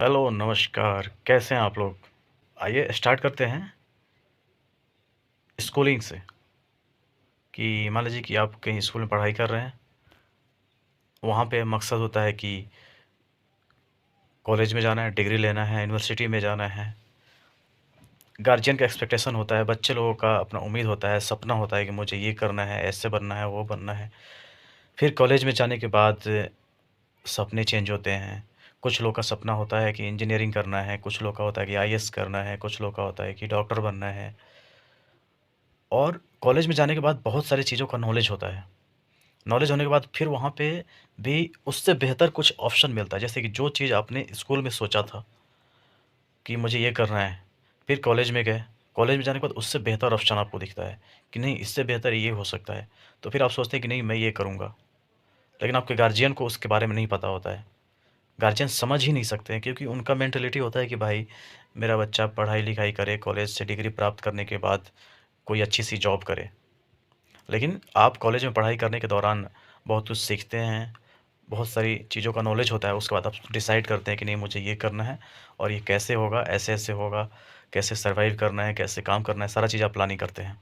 Hello, नमस्कार, कैसे हैं आप लोग? आइए स्टार्ट करते हैं स्कूलिंग से कि मान लीजिए कि आप कहीं स्कूल में पढ़ाई कर रहे हैं, वहाँ पे मकसद होता है कि कॉलेज में जाना है, डिग्री लेना है, यूनिवर्सिटी में जाना है। गार्जियन का एक्सपेक्टेशन होता है, बच्चे लोगों का अपना उम्मीद होता है, सपना होता है कि मुझे ये करना है, ऐसे बनना है, वो बनना है। फिर कॉलेज में जाने के बाद सपने चेंज होते हैं। कुछ लोग का सपना होता है कि इंजीनियरिंग करना है, कुछ लोग का होता है कि आईएएस करना है, कुछ लोग का होता है कि डॉक्टर बनना है। और कॉलेज में जाने के बाद बहुत सारी चीज़ों का नॉलेज होता है। नॉलेज होने के बाद फिर वहाँ पे भी उससे बेहतर कुछ ऑप्शन मिलता है। जैसे कि जो चीज़ आपने स्कूल में सोचा था कि मुझे ये करना है, फिर कॉलेज में गए, कॉलेज में जाने के बाद उससे बेहतर ऑप्शन आपको दिखता है कि नहीं इससे बेहतर ये हो सकता है। तो फिर आप सोचते हैं कि नहीं मैं ये करूँगा, लेकिन आपके गार्जियन को उसके बारे में नहीं पता होता है। गार्जियन समझ ही नहीं सकते हैं क्योंकि उनका मेंटालिटी होता है कि भाई मेरा बच्चा पढ़ाई-लिखाई करे, कॉलेज से डिग्री प्राप्त करने के बाद कोई अच्छी-सी जॉब करे। लेकिन आप कॉलेज में पढ़ाई करने के दौरान बहुत कुछ सीखते हैं, बहुत सारी चीज़ों का नॉलेज होता है, उसके बाद आप डिसाइड करते हैं कि नहीं मुझे ये करना है और ये कैसे होगा, ऐसे-ऐसे होगा, कैसे सर्वाइव करना है, कैसे काम करना है, सारा चीज़ आप प्लानिंग करते हैं।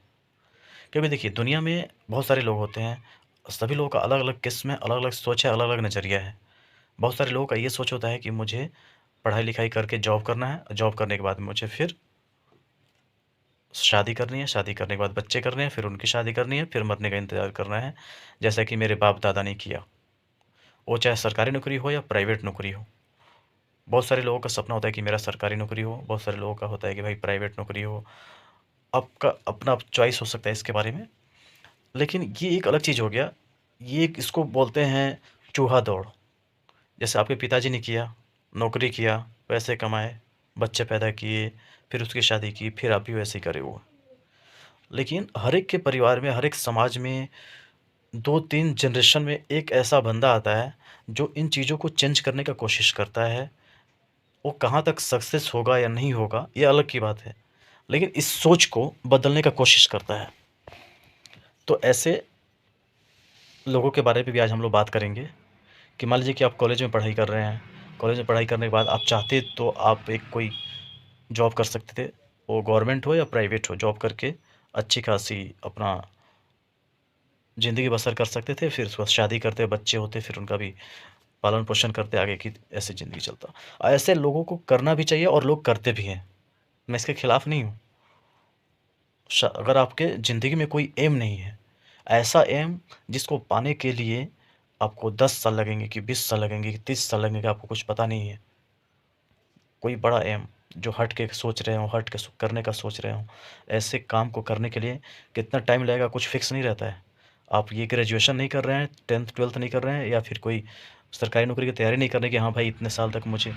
क्योंकि देखिए दुनिया में बहुत सारे लोग होते हैं, सभी लोगों का अलग-अलग किस्म है, अलग-अलग सोच है, अलग-अलग नज़रिया है। बहुत सारे लोगों का ये सोच होता है कि मुझे पढ़ाई-लिखाई करके जॉब करना है, जॉब करने के बाद मुझे फिर शादी करनी है, शादी करने के बाद बच्चे करने हैं, फिर उनकी शादी करनी है, फिर मरने का इंतज़ार करना है, जैसा कि मेरे बाप-दादा ने किया। वो चाहे सरकारी नौकरी हो या प्राइवेट नौकरी हो। बहुत सारे लोगों का सपना होता है कि मेरा सरकारी नौकरी हो, बहुत सारे लोगों का होता है कि भाई प्राइवेट नौकरी हो। आपका अपना चॉइस हो सकता है इसके बारे में। लेकिन ये एक अलग चीज़ हो गया, ये एक इसको बोलते हैं चूहा दौड़। जैसे आपके पिताजी ने किया, नौकरी किया, पैसे कमाए, बच्चे पैदा किए, फिर उसकी शादी की, फिर आप भी वैसे ही करे हुए। लेकिन हर एक के परिवार में, हर एक समाज में 2-3 जनरेशन में एक ऐसा बंदा आता है, जो इन चीज़ों को चेंज करने का कोशिश करता है। वो कहाँ तक सक्सेस होगा या नहीं होगा, ये अलग की बात है। लेकिन इस सोच को बदलने का कोशिश करता है। तो ऐसे लोगों के बारे में भी आज हम लोग बात करेंगे कि मान लीजिए कि आप कॉलेज में पढ़ाई कर रहे हैं। कॉलेज में पढ़ाई करने के बाद आप चाहते तो आप एक कोई जॉब कर सकते थे। वो गवर्नमेंट हो या प्राइवेट हो, जॉब करके अच्छी खासी अपना ज़िंदगी बसर कर सकते थे। फिर उसके बाद शादी करते, बच्चे होते, फिर उनका भी पालन-पोषण करते आगे की ऐसे ज़िंदगी चलता। ऐसे लोगों को करना भी चाहिए और लोग करते भी हैं। मैं इसके खिलाफ नहीं हूँ। अगर आपके ज़िंदगी में कोई एम नहीं है, ऐसा एम जिसको पाने के लिए आपको 10 साल लगेंगे कि 20 साल लगेंगे कि 30 साल लगेंगे, आपको कुछ पता नहीं है। कोई बड़ा एम जो हट के सोच रहे हों, हट के करने का सोच रहे हों, ऐसे काम को करने के लिए कितना टाइम लगेगा कुछ फिक्स नहीं रहता है। आप ये ग्रेजुएशन नहीं कर रहे हैं, 10th-12th नहीं कर रहे हैं या फिर कोई सरकारी नौकरी की तैयारी नहीं कर रहे कि हाँ भाई इतने साल तक मुझे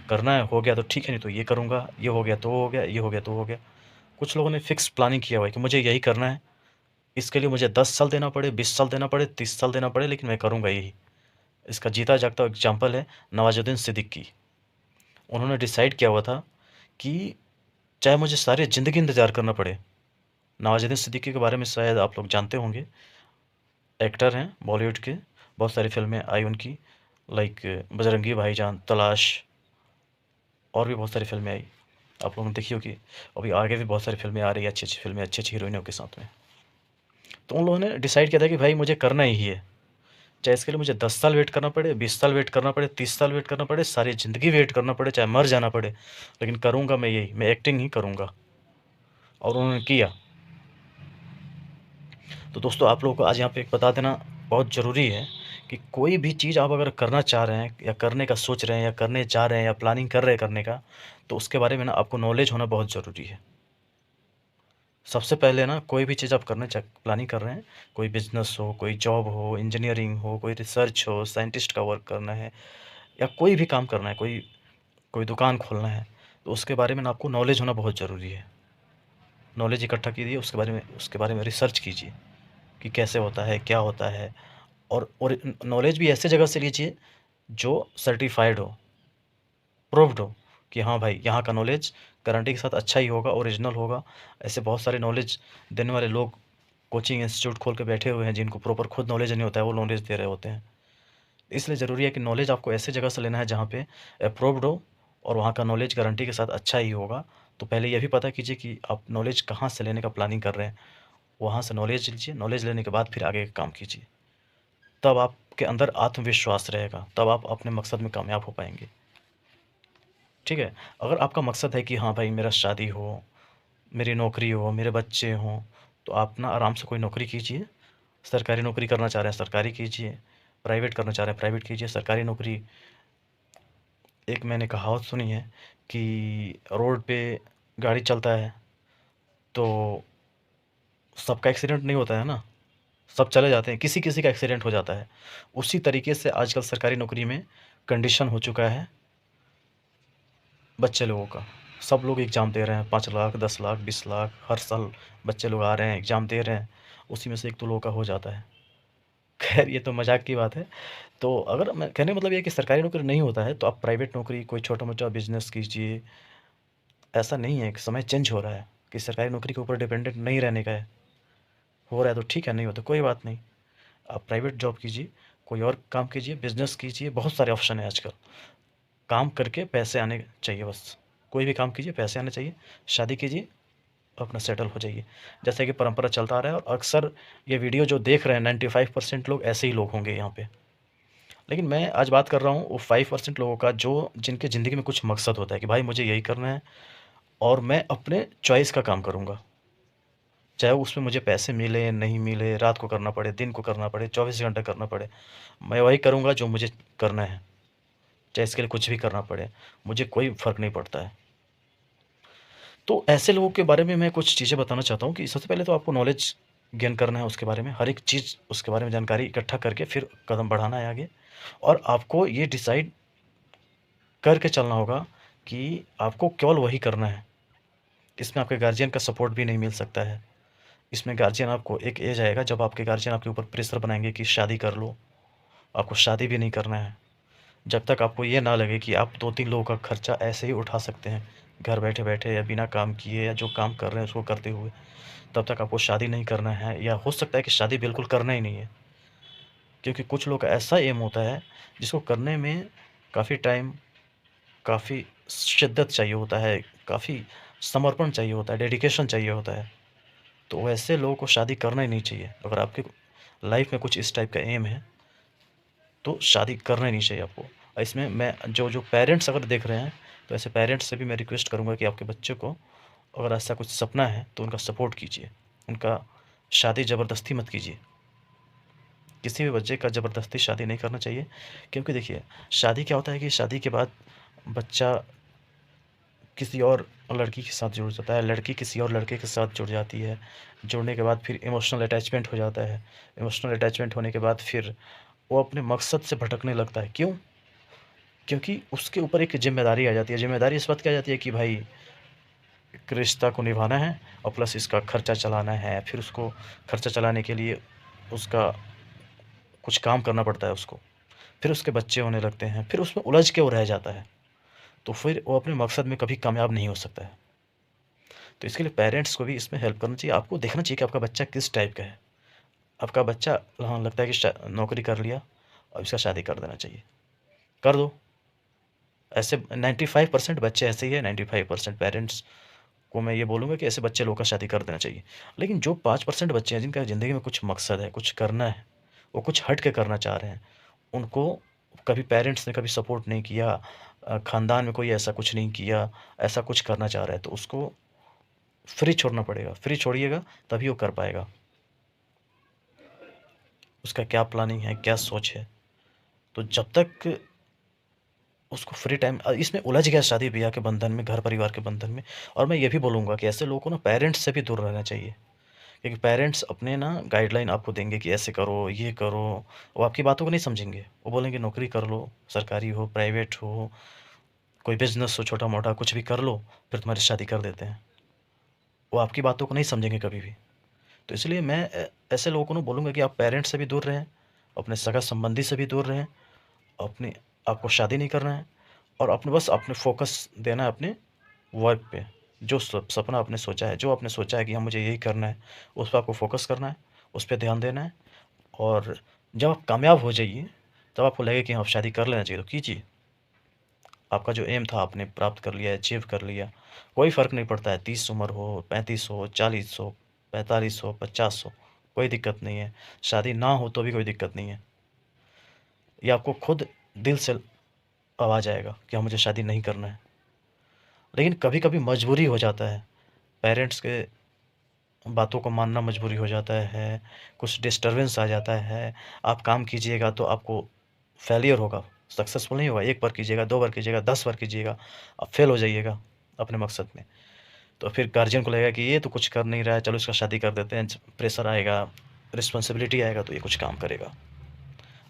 करना है, हो गया तो ठीक है, नहीं तो ये करूँगा, ये हो गया तो वो हो गया, ये हो गया तो वो हो गया। कुछ लोगों ने फिक्स प्लानिंग किया हुआ है कि मुझे यही करना है, इसके लिए मुझे 10 साल देना पड़े, 20 साल देना पड़े, 30 साल देना पड़े, लेकिन मैं करूँगा यही। इसका जीता जागता एग्ज़ाम्पल है नवाज़ुद्दीन सिद्दीकी। उन्होंने डिसाइड किया हुआ था कि चाहे मुझे सारी ज़िंदगी इंतज़ार करना पड़े। नवाज़ुद्दीन सिद्दीकी के बारे में शायद आप लोग जानते होंगे, एक्टर हैं बॉलीवुड के, बहुत सारी फ़िल्में आई उनकी, लाइक बजरंगी भाईजान, तलाश और भी बहुत सारी फ़िल्में आई। आप लोगों ने देखी होगी। अभी आगे भी बहुत सारी फ़िल्में आ रही हैं, अच्छी-अच्छी फ़िल्में, अच्छी-अच्छी हीरोइनों के साथ में। तो उन लोगों ने डिसाइड किया था कि भाई मुझे करना ही है। चाहे इसके लिए मुझे 10 साल वेट करना पड़े, 20 साल वेट करना पड़े, 30 साल वेट करना पड़े, सारी ज़िंदगी वेट करना पड़े, चाहे मर जाना पड़े, लेकिन करूँगा मैं यही, मैं एक्टिंग ही करूँगा। और उन्होंने किया। तो दोस्तों आप लोगों को आज यहाँ पे एक बता देना बहुत ज़रूरी है कि कोई भी चीज़ आप अगर करना चाह रहे हैं या करने का सोच रहे हैं या करने जा रहे हैं या प्लानिंग कर रहे हैं करने का, तो उसके बारे में ना आपको नॉलेज होना बहुत ज़रूरी है। सबसे पहले ना कोई भी चीज़ आप करने प्लानिंग कर रहे हैं, कोई बिज़नेस हो, कोई जॉब हो, इंजीनियरिंग हो, कोई रिसर्च हो, साइंटिस्ट का वर्क करना है या कोई भी काम करना है, कोई कोई दुकान खोलना है, तो उसके बारे में ना आपको नॉलेज होना बहुत ज़रूरी है। नॉलेज इकट्ठा कीजिए, उसके बारे में रिसर्च कीजिए कि कैसे होता है, क्या होता है। और नॉलेज भी ऐसे जगह से लीजिए जो सर्टिफाइड हो, प्रूव्ड हो कि हाँ भाई यहाँ का नॉलेज गारंटी के साथ अच्छा ही होगा, ओरिजिनल होगा। ऐसे बहुत सारे नॉलेज देने वाले लोग कोचिंग इंस्टीट्यूट खोल के बैठे हुए हैं जिनको प्रॉपर खुद नॉलेज नहीं होता है, वो नॉलेज दे रहे होते हैं। इसलिए ज़रूरी है कि नॉलेज आपको ऐसे जगह से लेना है जहाँ पे अप्रूव्ड हो और वहाँ का नॉलेज गारंटी के साथ अच्छा ही होगा, तो पहले ये भी पता कीजिए कि आप नॉलेज कहाँ से लेने का प्लानिंग कर रहे हैं। वहाँ से नॉलेज लीजिए, नॉलेज लेने के बाद फिर आगे का काम कीजिए। तब आपके अंदर आत्मविश्वास रहेगा, तब आप अपने मकसद में कामयाब हो पाएँगे। ठीक है? अगर आपका मकसद है कि हाँ भाई मेरा शादी हो, मेरी नौकरी हो, मेरे बच्चे हों, तो आप ना आराम से कोई नौकरी कीजिए। सरकारी नौकरी करना चाह रहे हैं, सरकारी कीजिए। प्राइवेट करना चाह रहे हैं, प्राइवेट कीजिए। सरकारी नौकरी, एक मैंने कहावत सुनी है कि रोड पे गाड़ी चलता है, तो सबका एक्सीडेंट नहीं होता है ना, सब चले जाते हैं, किसी-किसी का एक्सीडेंट हो जाता है। उसी तरीके से आजकल सरकारी नौकरी में कंडीशन हो चुका है बच्चे लोगों का। सब लोग एग्ज़ाम दे रहे हैं, 5 लाख, 10 लाख, 20 लाख हर साल बच्चे लोग आ रहे हैं, एग्ज़ाम दे रहे हैं, उसी में से 1-2 लोगों का हो जाता है। खैर ये तो मज़ाक की बात है। तो अगर मैं कहने का मतलब ये है कि सरकारी नौकरी नहीं होता है, तो आप प्राइवेट नौकरी, कोई छोटा-मोटा बिज़नेस कीजिए। ऐसा नहीं है कि समय चेंज हो रहा है कि सरकारी नौकरी के ऊपर डिपेंडेंट नहीं रहने का है। हो रहा है तो ठीक है, नहीं हो तो कोई बात नहीं। आप प्राइवेट जॉब कीजिए, कोई और काम कीजिए, बिज़नेस कीजिए, बहुत सारे ऑप्शन हैं आजकल। काम करके पैसे आने चाहिए बस। कोई भी काम कीजिए, पैसे आने चाहिए, शादी कीजिए, अपना सेटल हो जाइए। जैसे कि परंपरा चलता आ रहा है और अक्सर ये वीडियो जो देख रहे हैं 95% लोग ऐसे ही लोग होंगे यहाँ पे। लेकिन मैं आज बात कर रहा हूँ वो 5% लोगों का जो जिनके ज़िंदगी में कुछ मकसद होता है कि भाई मुझे यही करना है और मैं अपने चॉइस का काम करूँगा। चाहे उसमें मुझे पैसे मिले, नहीं मिले, रात को करना पड़े, दिन को करना पड़े, 24 घंटे करना पड़े, मैं वही करूँगा जो मुझे करना है। चाहे इसके लिए कुछ भी करना पड़े, मुझे कोई फ़र्क नहीं पड़ता है। तो ऐसे लोगों के बारे में मैं कुछ चीज़ें बताना चाहता हूँ कि सबसे पहले तो आपको नॉलेज गेन करना है उसके बारे में, हर एक चीज़ उसके बारे में जानकारी इकट्ठा करके फिर कदम बढ़ाना है आगे। और आपको ये डिसाइड करके चलना होगा कि आपको केवल वही करना है। इसमें आपके गार्जियन का सपोर्ट भी नहीं मिल सकता है। इसमें गार्जियन आपको, एक एज आएगा जब आपके गार्जियन आपके ऊपर प्रेशर बनाएँगे कि शादी कर लो, आपको शादी भी नहीं करना है। जब तक आपको ये ना लगे कि आप 2-3 लोगों का खर्चा ऐसे ही उठा सकते हैं, घर बैठे-बैठे या बिना काम किए या जो काम कर रहे हैं उसको करते हुए, तब तक आपको शादी नहीं करना है, या हो सकता है कि शादी बिल्कुल करना ही नहीं है। क्योंकि कुछ लोग का ऐसा एम होता है जिसको करने में काफ़ी टाइम, काफ़ी शिद्दत चाहिए होता है, काफ़ी समर्पण चाहिए होता है, डेडिकेशन चाहिए होता है। तो वैसे लोगों को शादी करना ही नहीं चाहिए। अगर आपकी लाइफ़ में कुछ इस टाइप का एम है, तो शादी करना ही नहीं चाहिए आपको। इसमें मैं जो पेरेंट्स अगर देख रहे हैं, तो ऐसे पेरेंट्स से भी मैं रिक्वेस्ट करूँगा कि आपके बच्चे को अगर ऐसा कुछ सपना है, तो उनका सपोर्ट कीजिए। उनका शादी ज़बरदस्ती मत कीजिए। किसी भी बच्चे का ज़बरदस्ती शादी नहीं करना चाहिए, क्योंकि देखिए, शादी क्या होता है कि शादी के बाद बच्चा किसी और लड़की के साथ जुड़ जाता है, लड़की किसी और लड़के के साथ जुड़ जाती है। जुड़ने के बाद फिर इमोशनल अटैचमेंट हो जाता है। इमोशनल अटैचमेंट होने के बाद फिर वो अपने मकसद से भटकने लगता है। क्यों? क्योंकि उसके ऊपर एक ज़िम्मेदारी आ जाती है। ज़िम्मेदारी इस बात की आ जाती है कि भाई एक रिश्ता को निभाना है और प्लस इसका खर्चा चलाना है। फिर उसको खर्चा चलाने के लिए उसका कुछ काम करना पड़ता है उसको। फिर उसके बच्चे होने लगते हैं, फिर उसमें उलझ के वो रह जाता है। तो फिर वो अपने मकसद में कभी कामयाब नहीं हो सकता है। तो इसके लिए पेरेंट्स को भी इसमें हेल्प करना चाहिए। आपको देखना चाहिए कि आपका बच्चा किस टाइप का है। आपका बच्चा, हाँ, लगता है कि नौकरी कर लिया, अब इसका शादी कर देना चाहिए। कर दो। ऐसे 95% बच्चे ऐसे ही है, 95% पेरेंट्स को मैं ये बोलूँगा कि ऐसे बच्चे लोगों का शादी कर देना चाहिए। लेकिन जो 5% बच्चे हैं जिनका ज़िंदगी में कुछ मकसद है, कुछ करना है, वो कुछ हट के करना चाह रहे हैं, उनको कभी पेरेंट्स ने कभी सपोर्ट नहीं किया, ख़ानदान में कोई ऐसा कुछ नहीं किया, ऐसा कुछ करना चाह रहा है, तो उसको फ्री छोड़ना पड़ेगा। फ्री छोड़िएगा तभी वो कर पाएगा। उसका क्या प्लानिंग है, क्या सोच है। तो जब तक उसको फ्री टाइम, इसमें उलझ गया शादी-ब्याह के बंधन में, घर-परिवार के बंधन में। और मैं ये भी बोलूँगा कि ऐसे लोगों को ना पेरेंट्स से भी दूर रहना चाहिए। क्योंकि पेरेंट्स अपने ना गाइडलाइन आपको देंगे कि ऐसे करो, ये करो, वो आपकी बातों को नहीं समझेंगे। वो बोलेंगे नौकरी कर लो, सरकारी हो, प्राइवेट हो, कोई बिज़नेस हो छोटा-मोटा, कुछ भी कर लो, फिर तुम्हारी शादी कर देते हैं। वो आपकी बातों को नहीं समझेंगे कभी भी। तो इसलिए मैं ऐसे लोगों को ना बोलूँगा कि आप पेरेंट्स से भी दूर रहें, अपने सगा-संबंधी से भी दूर रहें, अपनी आपको शादी नहीं करना है और अपने बस अपने फ़ोकस देना है अपने वर्क पे। जो सपना आपने सोचा है, जो आपने सोचा है कि हाँ, मुझे यही करना है, उस पे आपको फ़ोकस करना है, उस पे ध्यान देना है। और जब आप कामयाब हो जाइए, तब आपको लगे कि हाँ, अब शादी कर लेना चाहिए, तो कीजिए। आपका जो एम था आपने प्राप्त कर लिया, अचीव कर लिया। कोई फ़र्क नहीं पड़ता है 30 उम्र हो, 35 हो, 40 हो, 45 हो, 50 हो, कोई दिक्कत नहीं है। शादी ना हो तो भी कोई दिक्कत नहीं है। ये आपको खुद दिल से आवाज़ आएगा कि हाँ, मुझे शादी नहीं करना है। लेकिन कभी-कभी मजबूरी हो जाता है, पेरेंट्स के बातों को मानना मजबूरी हो जाता है, कुछ डिस्टर्बेंस आ जाता है। आप काम कीजिएगा तो आपको फेलियर होगा, सक्सेसफुल नहीं होगा। 1 बार कीजिएगा, 2 बार कीजिएगा, 10 बार कीजिएगा, आप फेल हो जाइएगा अपने मकसद में। तो फिर गार्जियन को लगेगा कि ये तो कुछ कर नहीं रहा है, चलो इसका शादी कर देते हैं, प्रेशर आएगा, रिस्पॉन्सिबिलिटी आएगा तो ये कुछ काम करेगा।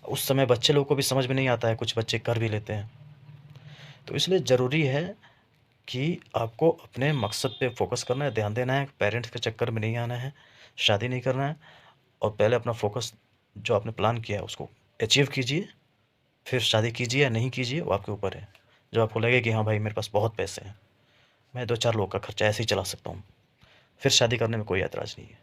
उस समय बच्चे लोगों को भी समझ में नहीं आता है, कुछ बच्चे कर भी लेते हैं। तो इसलिए ज़रूरी है कि आपको अपने मकसद पे फ़ोकस करना है, ध्यान देना है, पेरेंट्स के चक्कर में नहीं आना है, शादी नहीं करना है और पहले अपना फ़ोकस जो आपने प्लान किया है उसको अचीव कीजिए, फिर शादी कीजिए या नहीं कीजिए वो आपके ऊपर है। जब आपको लगे कि हाँ भाई मेरे पास बहुत पैसे हैं, मैं 2-4 लोगों का खर्चा ऐसे ही चला सकता हूँ, फिर शादी करने में कोई ऐतराज़ नहीं है।